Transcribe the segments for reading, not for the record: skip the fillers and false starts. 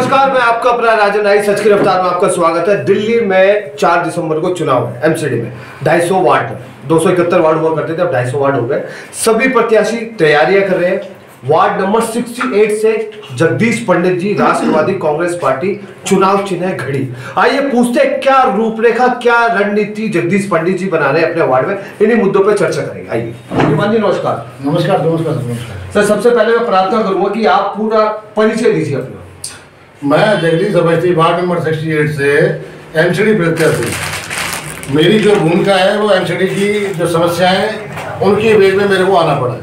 नमस्कार, मैं आपका अपना राजन राय, सच की रफ्तार में आपका स्वागत है। दिल्ली में 4 दिसंबर को चुनाव है। एमसीडी में 250 वार्ड, 271 वार्ड हुआ करते थे, अब 250 वार्ड हो गए। सभी प्रत्याशी तैयारियां कर रहे हैं। वार्ड नंबर 68 से जगदीश पंडित जी, राष्ट्रवादी कांग्रेस पार्टी, चुनाव चिन्ह है घड़ी। आइए पूछते हैं क्या रूपरेखा, क्या रणनीति जगदीश पंडित जी बना रहे हैं अपने वार्ड में। इन्हीं मुद्दों पर चर्चा करेंगे। आइए जी, नमस्कार। नमस्कार नमस्कार नमस्कार सर, सबसे पहले मैं प्रार्थना करूंगा कि आप पूरा परिचय दीजिए अपना। मैं जगदीश अवस्थी, वार्ड नंबर 68 से एमसीडी प्रत्याशी। मेरी जो भूमिका है वो एमसीडी की जो समस्याएं हैं उनकी वेग में मेरे को आना पड़ा है।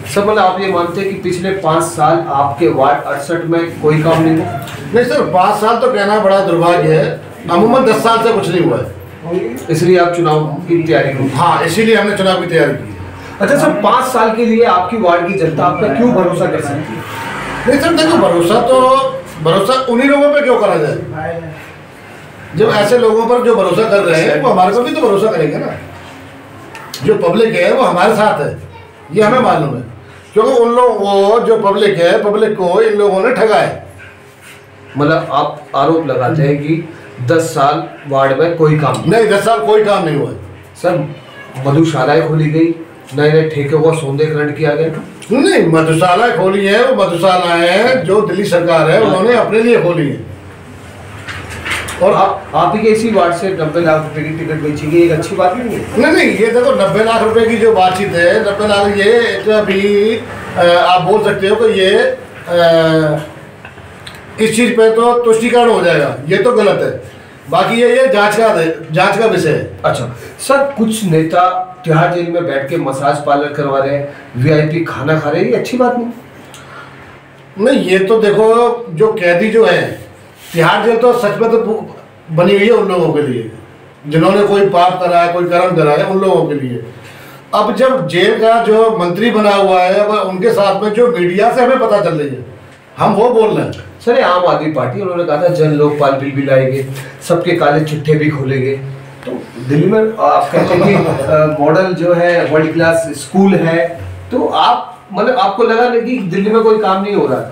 सर, मतलब आप ये मानते हैं कि पिछले 5 साल आपके वार्ड 68 में कोई काम नहीं हुआ? नहीं सर, 5 साल तो कहना बड़ा दुर्भाग्य है। अमूमन 10 साल से कुछ नहीं हुआ है, इसलिए आप चुनाव की तैयारी करें। हाँ, इसीलिए हमने चुनाव की तैयारी की। अच्छा सर, 5 साल के लिए आपकी वार्ड की जनता आप पे क्यों भरोसा कर सकती है? नहीं सर, देखो भरोसा उन्हीं लोगों पे क्यों करा जाए? जब ऐसे लोगों पर जो भरोसा कर रहे हैं वो हमारे पर भी तो भरोसा करेंगे ना। जो पब्लिक है वो हमारे साथ है, ये हमें मालूम है। क्योंकि उन लोगों जो पब्लिक है, पब्लिक को इन लोगों ने ठगा है। मतलब आप आरोप लगाते हैं कि 10 साल वार्ड में कोई काम नहीं, 10 साल कोई काम नहीं हुआ है सर। मधुशालाएं खोली गई, नए नए ठेकों का सौंदर्यीकरण किया गया। नहीं, मधुशाला खोली है, वो मधुशालाएं जो दिल्ली सरकार है उन्होंने अपने लिए खोली है। और आप ही के इसी वार्ड से 90 लाख रुपए की टिकट बेचेंगे, एक अच्छी बात नहीं है? नहीं, ये देखो 90 लाख रुपए की जो बातचीत है, 90 लाख ये अभी आप बोल सकते हो कि ये इस चीज पे तो तुष्टिकरण हो जाएगा, ये तो गलत है। बाकी ये जांच का विषय है। अच्छा सर, कुछ नेता तिहाड़ जेल में बैठ के मसाज पार्लर करवा रहे हैं, वीआईपी खाना खा रहे हैं, ये अच्छी बात नहीं? नहीं, ये तो देखो जो कैदी जो है, तिहाड़ जेल तो सच में तो बनी हुई है उन लोगों के लिए जिन्होंने कोई पाप करा है, कोई कर्म करा है, उन लोगों के लिए। अब जब जेल का जो मंत्री बना हुआ है, अब उनके साथ में जो मीडिया से हमें पता चल रही है, हम वो बोल रहे हैं। सर, ये आम आदमी पार्टी, उन्होंने कहा था जन लोकपाल बिल भी लाएंगे, सबके काले चिट्ठे भी खोलेंगे। तो दिल्ली में आप कहते हैं कि मॉडल जो है वर्ल्ड क्लास स्कूल है, तो आप मतलब आपको लगा नहीं कि दिल्ली में कोई काम नहीं हो रहा?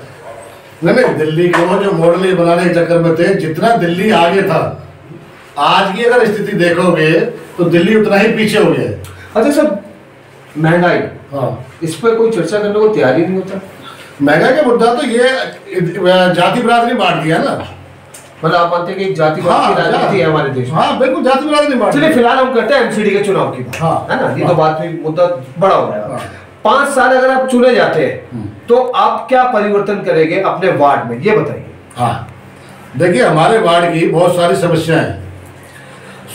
नहीं, दिल्ली को जो मॉडल बनाने के चक्कर में थे, जितना दिल्ली आगे था, आज की अगर स्थिति देखोगे तो दिल्ली उतना ही पीछे हो गया है। अच्छा सर, महंगाई, हाँ, इस पर कोई चर्चा करने को तैयार ही नहीं होता। महंगाई का मुद्दा तो ये जाति बिरादरी बांट दिया ना। मतलब आप मानते हैं कि जातिवाद की राजनीति है हमारे देश में? हाँ बिल्कुल, जाति बिरादरी बांट। चलिए फिलहाल हम करते हैं एमसीडी के चुनाव की बात, हाँ, है ना? ये तो बात में मुद्दा बड़ा हो रहा है। हाँ। 5 साल अगर आप चुने जाते हैं तो आप क्या परिवर्तन करेंगे अपने वार्ड में, ये बताइए। हाँ, देखिए हमारे वार्ड की बहुत सारी समस्याएं हैं।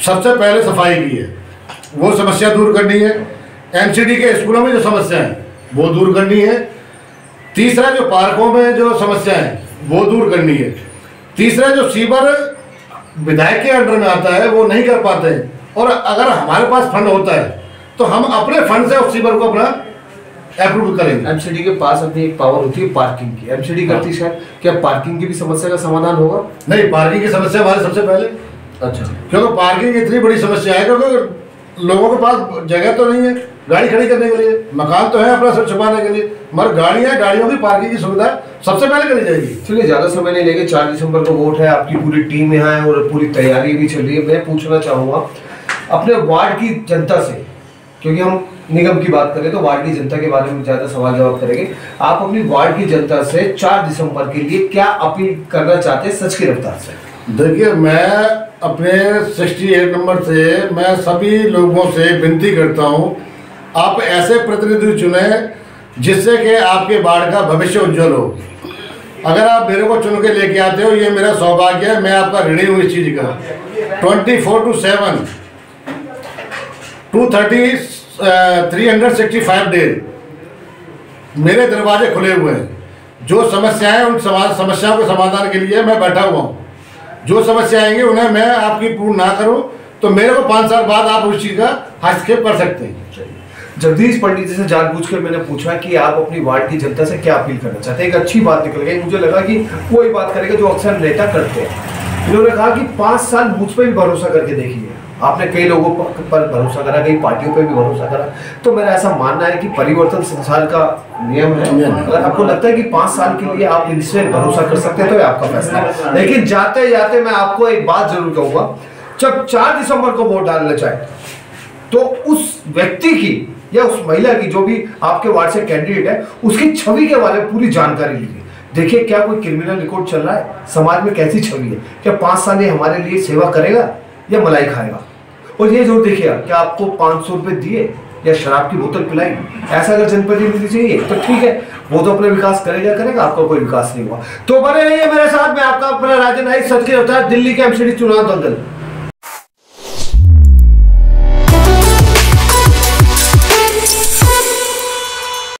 सबसे पहले सफाई की है, वो समस्या दूर करनी है। एमसीडी के स्कूलों में जो समस्या है वो दूर करनी है। तीसरा, जो पार्कों में जो समस्या है वो दूर करनी है। तीसरा, जो सीवर विधायक के अंडर में आता है वो नहीं कर पाते हैं, और अगर हमारे पास फंड होता है तो हम अपने फंड से उस सीवर को अपना अप्रूव करेंगे। एमसीडी के पास अपनी एक पावर होती है पार्किंग की, एमसीडी करती है शायद, क्या पार्किंग की भी समस्या का समाधान होगा? नहीं, पार्किंग की समस्या हमारे सबसे पहले। अच्छा, क्योंकि पार्किंग इतनी बड़ी समस्या है, क्योंकि लोगों के पास जगह तो नहीं है गाड़ी खड़ी करने के लिए। मकान तो है अपना सिर छुपाने के लिए, मगर गाड़ियों की पार्किंग की सुविधा सबसे पहले करी जाएगी। चलिए ज्यादा समय नहीं लेंगे, 4 दिसंबर को वोट है, आपकी पूरी टीम यहाँ है और पूरी तैयारी भी चल रही है। मैं पूछना चाहूँगा अपने वार्ड की जनता से, क्योंकि हम निगम की बात करें तो वार्ड की जनता के बारे में ज्यादा सवाल जवाब करेंगे। आप अपनी वार्ड की जनता से 4 दिसंबर के लिए क्या अपील करना चाहते हैं सच की रफ्तार से? देखिए, मैं अपने 68 नंबर से मैं सभी लोगों से विनती करता हूँ, आप ऐसे प्रतिनिधि चुने जिससे कि आपके वार्ड का भविष्य उज्जवल हो। अगर आप मेरे को चुन के लेके आते हो, ये मेरा सौभाग्य है, मैं आपका ऋणी हूँ इस चीज़ का। 24/7 230 365 डेज मेरे दरवाजे खुले हुए हैं। जो समस्याएं, उन समस्याओं के समाधान के लिए मैं बैठा हुआ हूँ। जो समस्या आएंगी उन्हें मैं आपकी पूर्ण ना करूं तो मेरे को 5 साल बाद आप उस चीज का हस्तक्षेप कर सकते हैं। जगदीश पंडित जी से जानबूझकर मैंने पूछा कि आप अपनी वार्ड की जनता से क्या अपील करना चाहते हैं। एक अच्छी बात निकल गई, मुझे लगा कि वही बात करेगा जो अक्सर नेता करते हैं। उन्होंने कहा कि 5 साल मुझ पर भी भरोसा करके देखिए, आपने कई लोगों पर भरोसा करा, कई पार्टियों पे भी भरोसा करा, तो मेरा ऐसा मानना है कि परिवर्तन संसार का नियम है। अगर आपको लगता है कि 5 साल के लिए आप इनसे भरोसा कर सकते हैं तो ये आपका फैसला है। लेकिन जाते जाते मैं आपको एक बात जरूर कहूंगा, जब 4 दिसंबर को वोट डालना चाहे तो उस व्यक्ति की या उस महिला की, जो भी आपके वार्ड से कैंडिडेट है, उसकी छवि के बारे में पूरी जानकारी लीजिए। देखिए क्या कोई क्रिमिनल रिकॉर्ड चल रहा है, समाज में कैसी छवि है, क्या 5 साल ये हमारे लिए सेवा करेगा या मलाई खाएगा। और ये जरूर देखिएगा कि आपको 500 रुपए दिए या शराब की बोतल पिलाई, ऐसा अगर जनप्रतिनिधि चाहिए तो ठीक है, वो तो अपना विकास करेगा, आपका कोई विकास नहीं हुआ। तो बने रहिए मेरे साथ में, आपका अपना राजन नाइक, सच की रफ्तार, दिल्ली के एमसीडी चुनाव दंगल।